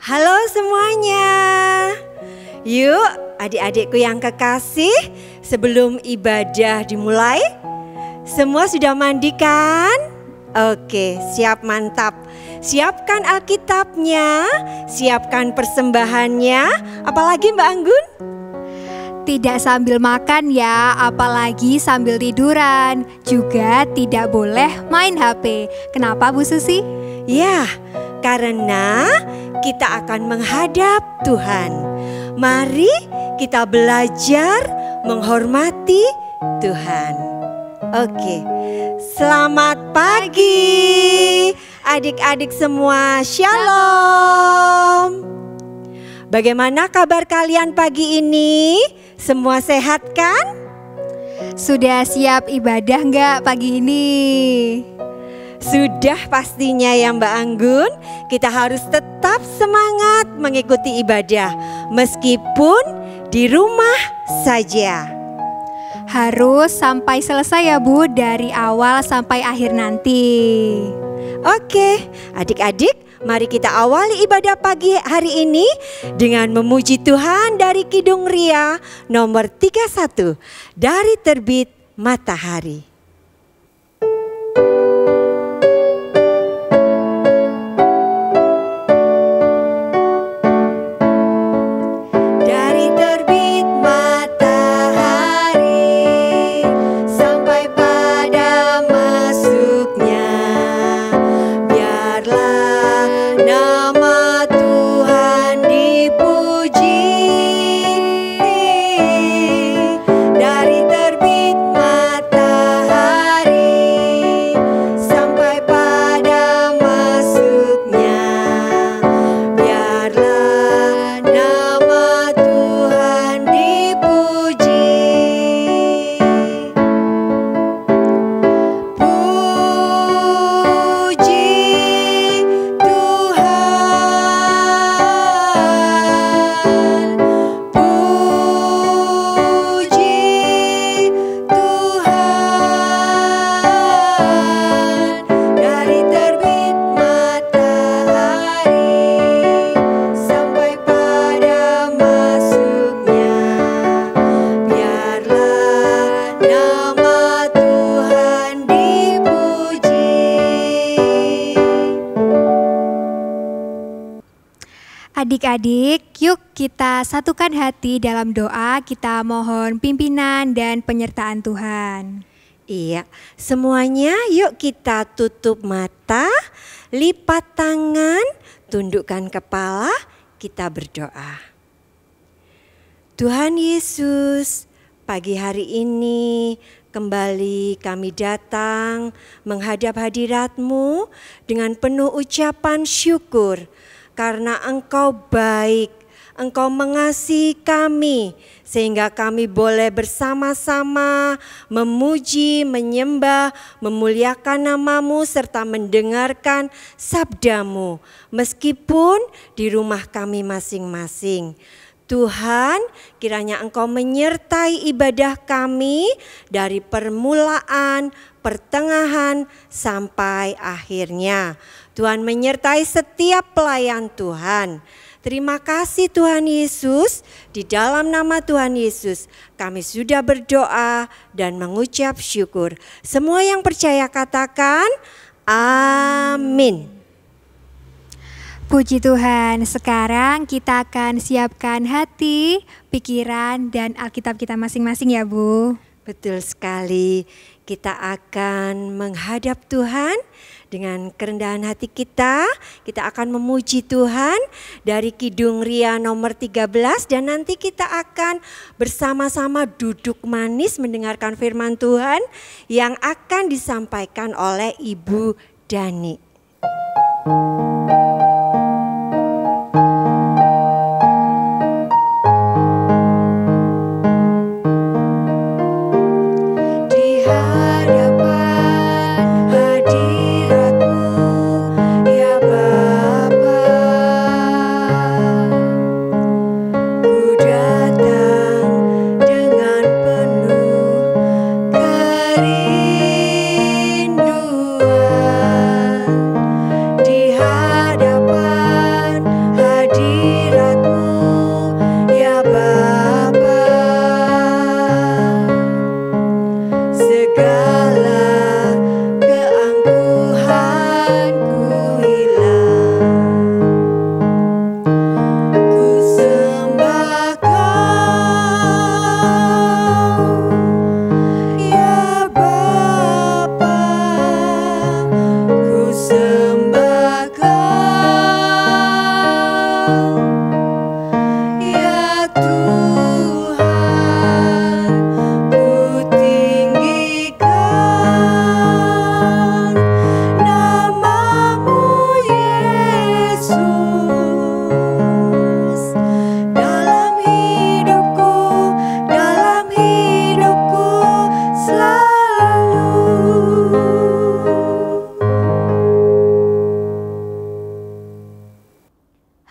Halo semuanya. Yuk adik-adikku yang kekasih, sebelum ibadah dimulai, semua sudah mandi kan? Oke, siap, mantap. Siapkan Alkitabnya, siapkan persembahannya. Apalagi Mbak Anggun? Tidak sambil makan ya, apalagi sambil tiduran. Juga tidak boleh main HP. Kenapa Bu Susi? Ya, karena kita akan menghadap Tuhan. Mari kita belajar menghormati Tuhan. Oke, selamat pagi adik-adik semua, shalom. Bagaimana kabar kalian pagi ini? Semua sehat kan? Sudah siap ibadah nggak pagi ini? Sudah pastinya ya Mbak Anggun. Kita harus tetap semangat mengikuti ibadah meskipun di rumah saja. Harus sampai selesai ya Bu, dari awal sampai akhir nanti. Oke, adik-adik, mari kita awali ibadah pagi hari ini dengan memuji Tuhan dari Kidung Ria nomor 31, Dari Terbit Matahari. Adik-adik, yuk kita satukan hati dalam doa, kita mohon pimpinan dan penyertaan Tuhan. Iya, semuanya yuk kita tutup mata, lipat tangan, tundukkan kepala, kita berdoa. Tuhan Yesus, pagi hari ini kembali kami datang menghadap hadirat-Mu dengan penuh ucapan syukur. Karena Engkau baik, Engkau mengasihi kami, sehingga kami boleh bersama-sama memuji, menyembah, memuliakan nama-Mu, serta mendengarkan sabda-Mu, meskipun di rumah kami masing-masing. Tuhan, kiranya Engkau menyertai ibadah kami dari permulaan, pertengahan, sampai akhirnya. Tuhan menyertai setiap pelayan Tuhan. Terima kasih Tuhan Yesus, di dalam nama Tuhan Yesus kami sudah berdoa dan mengucap syukur. Semua yang percaya katakan amin. Puji Tuhan, sekarang kita akan siapkan hati, pikiran, dan Alkitab kita masing-masing ya Bu. Betul sekali, kita akan menghadap Tuhan dengan kerendahan hati kita akan memuji Tuhan dari Kidung Ria nomor 13 dan nanti kita akan bersama-sama duduk manis mendengarkan firman Tuhan yang akan disampaikan oleh Ibu Dani. Di hadapan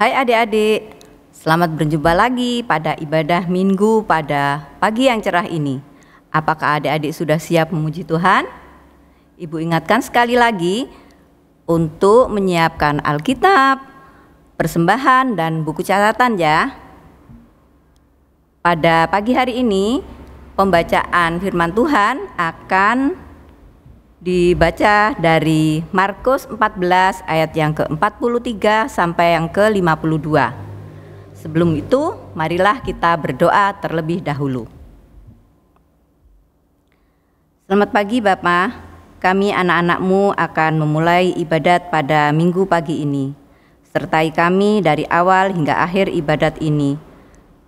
Hai adik-adik, selamat berjumpa lagi pada ibadah minggu pada pagi yang cerah ini. Apakah adik-adik sudah siap memuji Tuhan? Ibu ingatkan sekali lagi untuk menyiapkan Alkitab, persembahan, dan buku catatan ya. Pada pagi hari ini, pembacaan firman Tuhan akan dibaca dari Markus 14 ayat yang ke-43 sampai yang ke-52. Sebelum itu, marilah kita berdoa terlebih dahulu. Selamat pagi Bapak, kami anak-anak-Mu akan memulai ibadat pada minggu pagi ini. Sertai kami dari awal hingga akhir ibadat ini.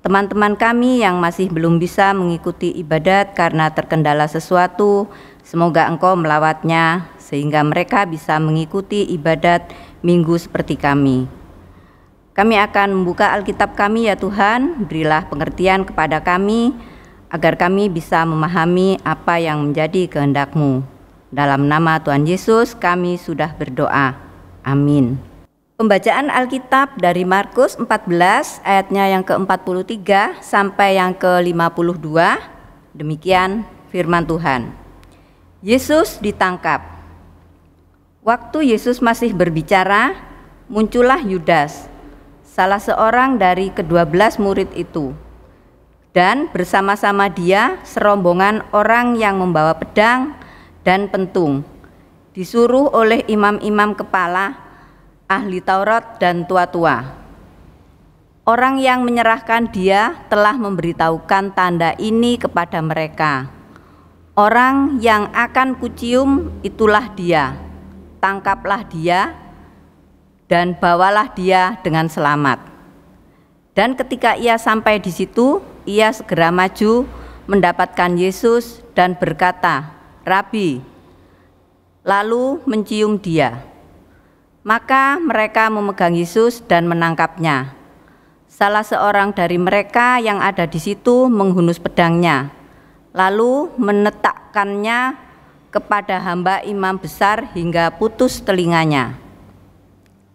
Teman-teman kami yang masih belum bisa mengikuti ibadat karena terkendala sesuatu, semoga Engkau melawatnya sehingga mereka bisa mengikuti ibadat minggu seperti kami. Kami akan membuka Alkitab kami ya Tuhan, berilah pengertian kepada kami agar kami bisa memahami apa yang menjadi kehendak-Mu. Dalam nama Tuhan Yesus kami sudah berdoa. Amin. Pembacaan Alkitab dari Markus 14 ayatnya yang ke-43 sampai yang ke-52, demikian firman Tuhan. Yesus ditangkap. Waktu Yesus masih berbicara, muncullah Yudas, salah seorang dari ke-12 murid itu. Dan bersama-sama dia serombongan orang yang membawa pedang dan pentung, disuruh oleh imam-imam kepala, ahli Taurat dan tua-tua. Orang yang menyerahkan dia telah memberitahukan tanda ini kepada mereka. Orang yang akan kucium itulah dia. Tangkaplah dia dan bawalah dia dengan selamat. Dan ketika ia sampai di situ, ia segera maju mendapatkan Yesus dan berkata, "Rabi," lalu mencium dia. Maka mereka memegang Yesus dan menangkapnya. Salah seorang dari mereka yang ada di situ menghunus pedangnya, lalu menetakkannya kepada hamba imam besar hingga putus telinganya.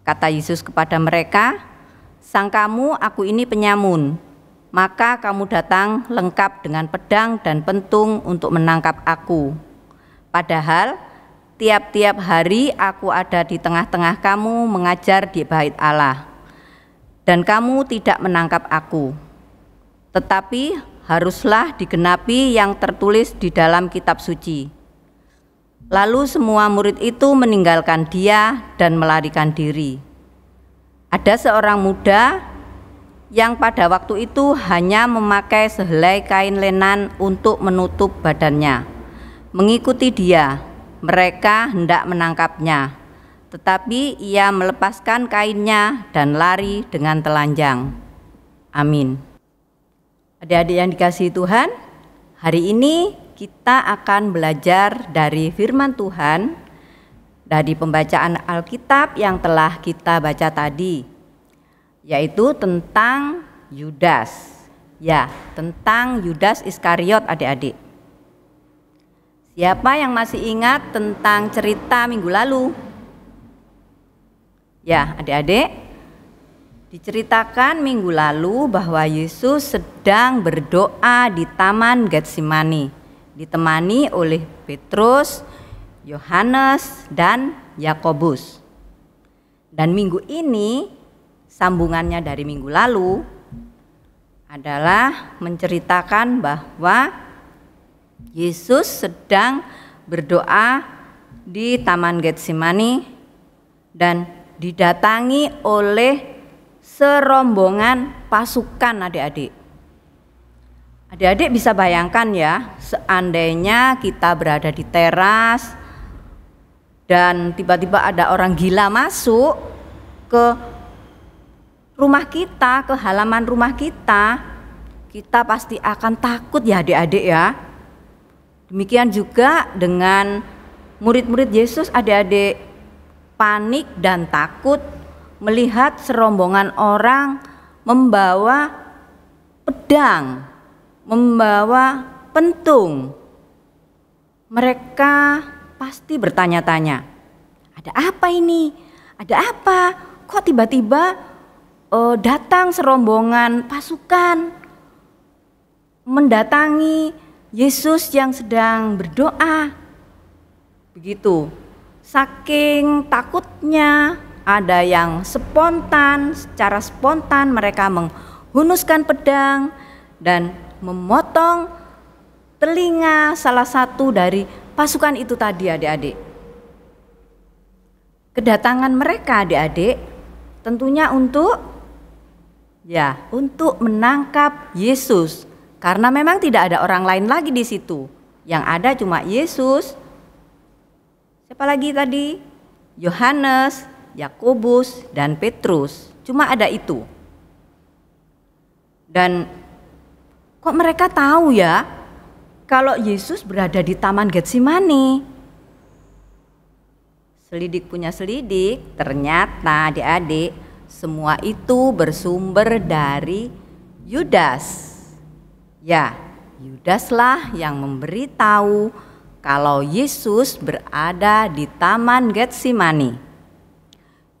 Kata Yesus kepada mereka, "Sangkamu aku ini penyamun, maka kamu datang lengkap dengan pedang dan pentung untuk menangkap aku. Padahal tiap-tiap hari aku ada di tengah-tengah kamu mengajar di bait Allah, dan kamu tidak menangkap aku. Tetapi haruslah digenapi yang tertulis di dalam kitab suci." Lalu semua murid itu meninggalkan dia dan melarikan diri. Ada seorang muda yang pada waktu itu hanya memakai sehelai kain lenan untuk menutup badannya. Mengikuti dia, mereka hendak menangkapnya, tetapi ia melepaskan kainnya dan lari dengan telanjang. Amin. Adik-adik yang dikasihi Tuhan, hari ini kita akan belajar dari firman Tuhan dari pembacaan Alkitab yang telah kita baca tadi, yaitu tentang Yudas. Ya, tentang Yudas Iskariot adik-adik. Siapa yang masih ingat tentang cerita minggu lalu? Ya, adik-adik, diceritakan minggu lalu bahwa Yesus sedang berdoa di Taman Getsemani, ditemani oleh Petrus, Yohanes, dan Yakobus. Dan minggu ini, sambungannya dari minggu lalu adalah menceritakan bahwa Yesus sedang berdoa di Taman Getsemani dan didatangi oleh serombongan pasukan adik-adik. Adik-adik bisa bayangkan ya, seandainya kita berada di teras dan tiba-tiba ada orang gila masuk ke rumah kita, ke halaman rumah kita, kita pasti akan takut ya adik-adik ya. Demikian juga dengan murid-murid Yesus, adik-adik panik dan takut melihat serombongan orang membawa pedang, membawa pentung. Mereka pasti bertanya-tanya, ada apa ini? Ada apa? Kok tiba-tiba datang serombongan pasukan mendatangi Yesus yang sedang berdoa. Begitu. Saking takutnya, ada yang secara spontan mereka menghunuskan pedang dan memotong telinga salah satu dari pasukan itu tadi, adik-adik. Kedatangan mereka, adik-adik, tentunya untuk menangkap Yesus. Karena memang tidak ada orang lain lagi di situ. Yang ada cuma Yesus. Siapa lagi tadi? Yohanes, Yakobus, dan Petrus. Cuma ada itu. Dan kok mereka tahu ya kalau Yesus berada di Taman Getsemani? Selidik punya selidik, ternyata adik-adik semua itu bersumber dari Yudas. Ya, Yudaslah yang memberitahu kalau Yesus berada di Taman Getsemani.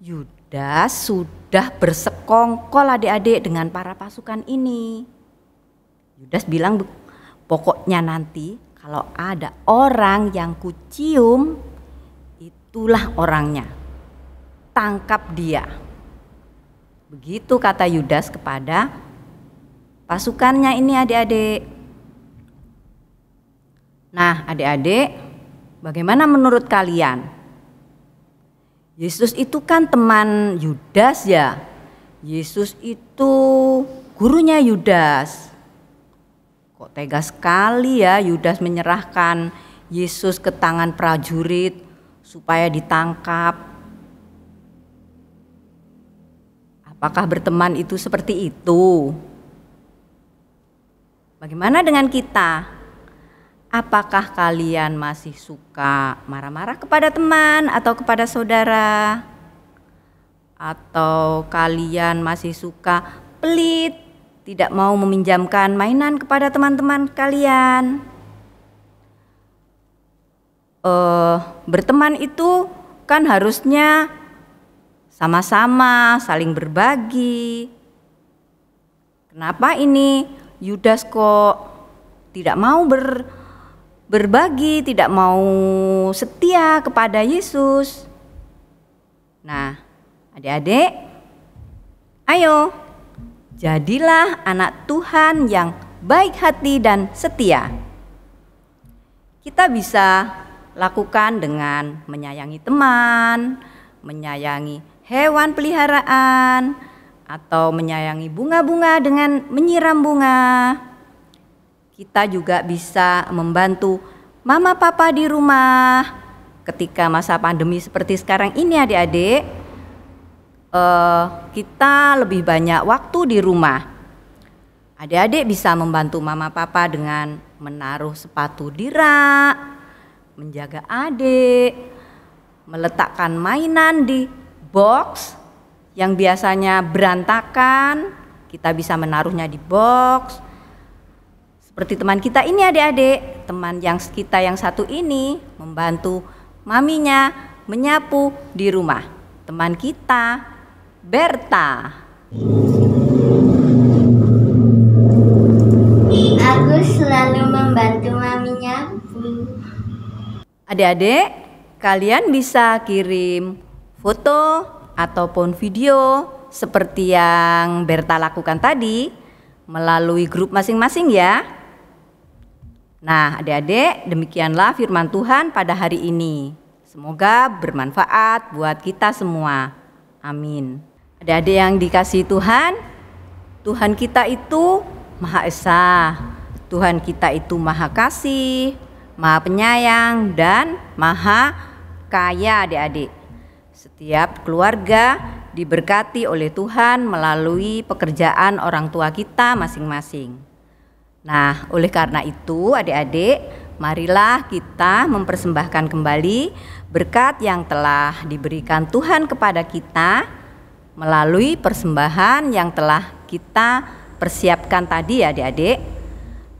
Yudas sudah bersekongkol adik-adik dengan para pasukan ini. Yudas bilang, pokoknya nanti kalau ada orang yang kucium, itulah orangnya. Tangkap dia. Begitu kata Yudas kepada pasukannya ini adik-adik. Nah adik-adik, bagaimana menurut kalian? Yesus itu kan teman Yudas ya. Yesus itu gurunya Yudas. Kok tega sekali ya Yudas menyerahkan Yesus ke tangan prajurit supaya ditangkap. Apakah berteman itu seperti itu? Bagaimana dengan kita? Apakah kalian masih suka marah-marah kepada teman atau kepada saudara? Atau kalian masih suka pelit, tidak mau meminjamkan mainan kepada teman-teman kalian? Berteman itu kan harusnya sama-sama saling berbagi. Kenapa ini Yudas kok tidak mau berbagi, tidak mau setia kepada Yesus? Nah, adik-adik, ayo jadilah anak Tuhan yang baik hati dan setia. Kita bisa lakukan dengan menyayangi teman, menyayangi hewan peliharaan, atau menyayangi bunga-bunga dengan menyiram bunga. Kita juga bisa membantu mama papa di rumah ketika masa pandemi seperti sekarang ini adik-adik. Kita lebih banyak waktu di rumah. Adik-adik bisa membantu mama papa dengan menaruh sepatu di rak, menjaga adik, meletakkan mainan di box yang biasanya berantakan, kita bisa menaruhnya di box. Seperti teman kita ini adik-adik, teman kita yang satu ini membantu maminya menyapu di rumah. Teman kita, Berta. Aku selalu membantu maminya. Adik-adik, kalian bisa kirim foto ataupun video seperti yang Berta lakukan tadi melalui grup masing-masing ya. Nah adik-adik, demikianlah firman Tuhan pada hari ini. Semoga bermanfaat buat kita semua. Amin. Adik-adik yang dikasihi Tuhan, Tuhan kita itu Maha Esa. Tuhan kita itu Maha Kasih, Maha Penyayang, dan Maha Kaya adik-adik. Setiap keluarga diberkati oleh Tuhan melalui pekerjaan orang tua kita masing-masing. Nah, oleh karena itu adik-adik, marilah kita mempersembahkan kembali berkat yang telah diberikan Tuhan kepada kita melalui persembahan yang telah kita persiapkan tadi adik-adik,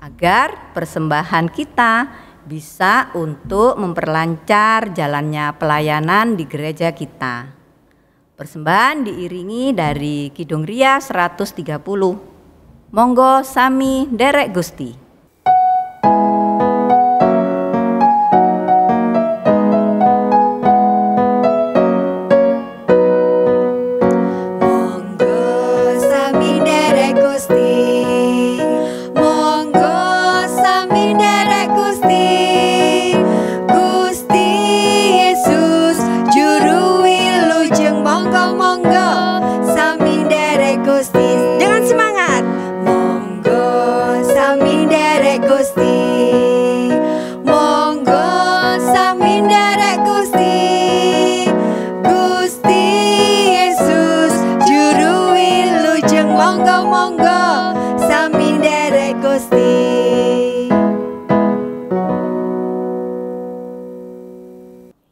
agar persembahan kita bisa untuk memperlancar jalannya pelayanan di gereja kita. Persembahan diiringi dari Kidung Ria 130. Monggo sami nderek Gusti.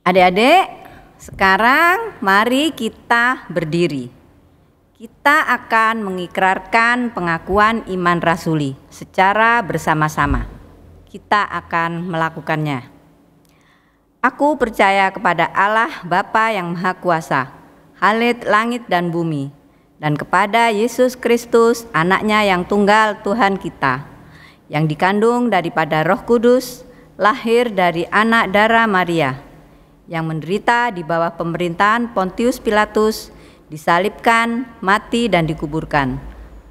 Adik-adik, sekarang mari kita berdiri. Kita akan mengikrarkan pengakuan iman rasuli secara bersama-sama. Kita akan melakukannya. Aku percaya kepada Allah Bapa yang Maha Kuasa, Khalid langit dan bumi, dan kepada Yesus Kristus, anaknya yang tunggal Tuhan kita, yang dikandung daripada Roh Kudus, lahir dari anak darah Maria, yang menderita di bawah pemerintahan Pontius Pilatus, disalibkan, mati dan dikuburkan,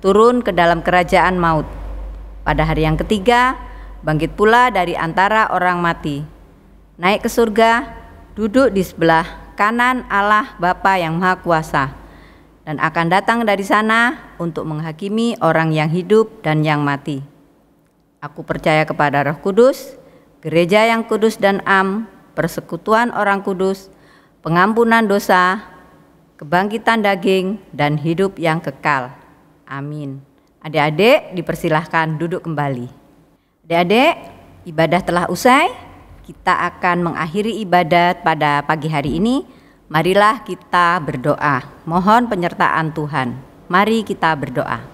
turun ke dalam kerajaan maut. Pada hari yang ketiga, bangkit pula dari antara orang mati, naik ke surga, duduk di sebelah kanan Allah Bapa yang Maha Kuasa, dan akan datang dari sana untuk menghakimi orang yang hidup dan yang mati. Aku percaya kepada Roh Kudus, gereja yang kudus dan am, persekutuan orang kudus, pengampunan dosa, kebangkitan daging, dan hidup yang kekal. Amin. Adik-adik dipersilahkan duduk kembali. Adik-adik, ibadah telah usai. Kita akan mengakhiri ibadat pada pagi hari ini. Marilah kita berdoa. Mohon penyertaan Tuhan. Mari kita berdoa.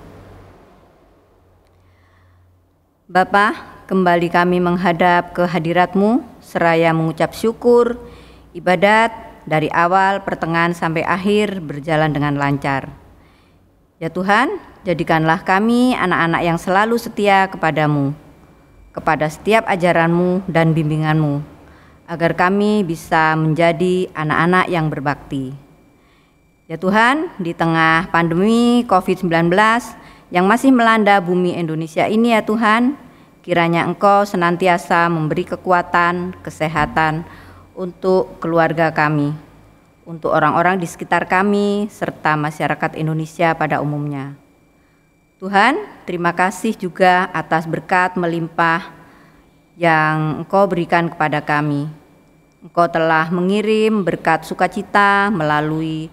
Bapa, kembali kami menghadap ke hadirat-Mu seraya mengucap syukur. Ibadat dari awal, pertengahan sampai akhir berjalan dengan lancar. Ya Tuhan, jadikanlah kami anak-anak yang selalu setia kepadamu, kepada setiap ajaran-Mu dan bimbingan-Mu, agar kami bisa menjadi anak-anak yang berbakti. Ya Tuhan, di tengah pandemi COVID-19 yang masih melanda bumi Indonesia ini ya Tuhan, kiranya Engkau senantiasa memberi kekuatan, kesehatan untuk keluarga kami, untuk orang-orang di sekitar kami, serta masyarakat Indonesia pada umumnya. Tuhan, terima kasih juga atas berkat melimpah yang Engkau berikan kepada kami. Engkau telah mengirim berkat sukacita melalui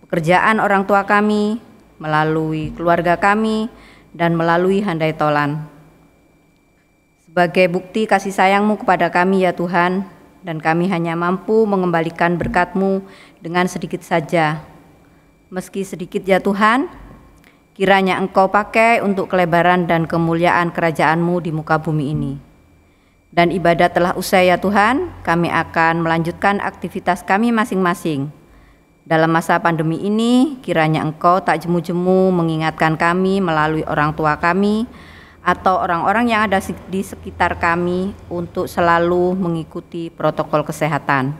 pekerjaan orang tua kami, melalui keluarga kami, dan melalui handai tolan. Sebagai bukti kasih sayang-Mu kepada kami ya Tuhan, dan kami hanya mampu mengembalikan berkat-Mu dengan sedikit saja. Meski sedikit ya Tuhan, kiranya Engkau pakai untuk kelebaran dan kemuliaan kerajaan-Mu di muka bumi ini. Dan ibadat telah usai ya Tuhan, kami akan melanjutkan aktivitas kami masing-masing. Dalam masa pandemi ini, kiranya Engkau tak jemu-jemu mengingatkan kami melalui orang tua kami, atau orang-orang yang ada di sekitar kami untuk selalu mengikuti protokol kesehatan.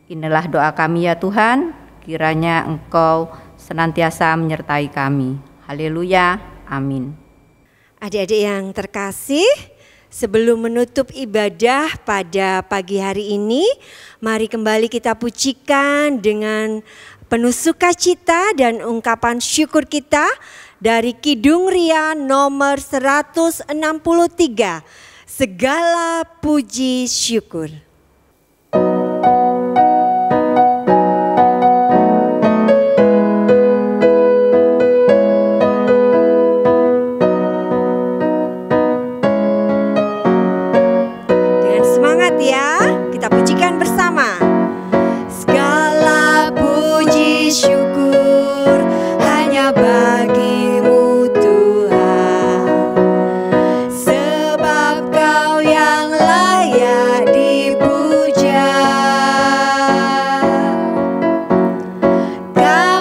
Inilah doa kami ya Tuhan, kiranya Engkau senantiasa menyertai kami. Haleluya, amin. Adik-adik yang terkasih, sebelum menutup ibadah pada pagi hari ini, mari kembali kita pujikan dengan penuh sukacita dan ungkapan syukur kita dari Kidung Ria nomor 163, segala puji syukur. Dengan semangat ya, kita pujikan bersama. Segala puji syukur hanya bagi God.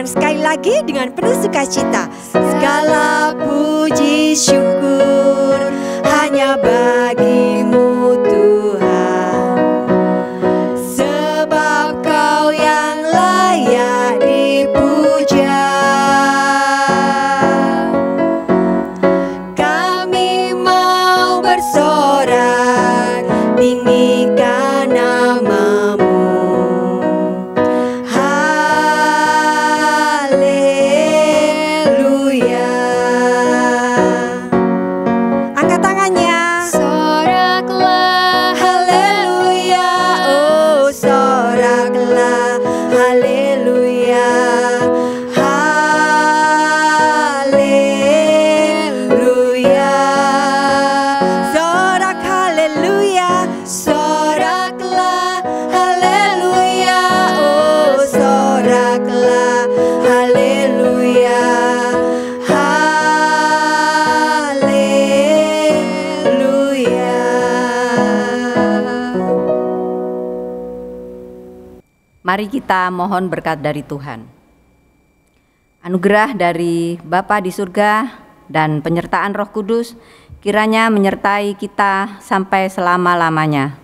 nyanyikan sekali lagi dengan penuh sukacita. Segala puji syukur hanya bagimu Tuhan, sebab Kau yang layak dipuja. Kami mau bersorak tinggikan namamu. Haleluya. Angkat tangannya. Soraklah, Haleluya. Oh, soraklah. Haleluya. Haleluya. Sorak haleluya. Soraklah. Haleluya. Oh, soraklah. Haleluya. Haleluya. Mari kita mohon berkat dari Tuhan. Anugerah dari Bapa di surga dan penyertaan Roh Kudus kiranya menyertai kita sampai selama-lamanya.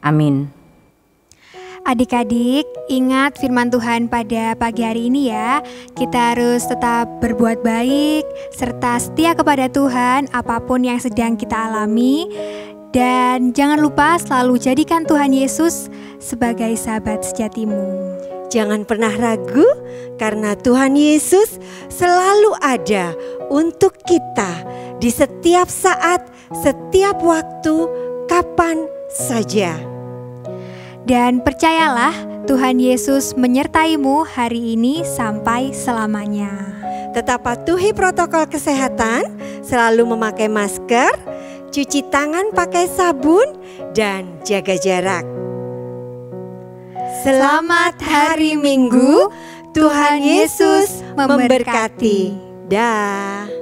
Amin. adik-adik, ingat firman Tuhan pada pagi hari ini ya. Kita harus tetap berbuat baik serta setia kepada Tuhan apapun yang sedang kita alami. Dan jangan lupa selalu jadikan Tuhan Yesus sebagai sahabat sejatimu. Jangan pernah ragu karena Tuhan Yesus selalu ada untuk kita di setiap saat, setiap waktu, kapan saja. Dan percayalah Tuhan Yesus menyertaimu hari ini sampai selamanya. Tetap patuhi protokol kesehatan, selalu memakai masker, cuci tangan pakai sabun, dan jaga jarak. Selamat hari Minggu, Tuhan Yesus memberkati. Dah.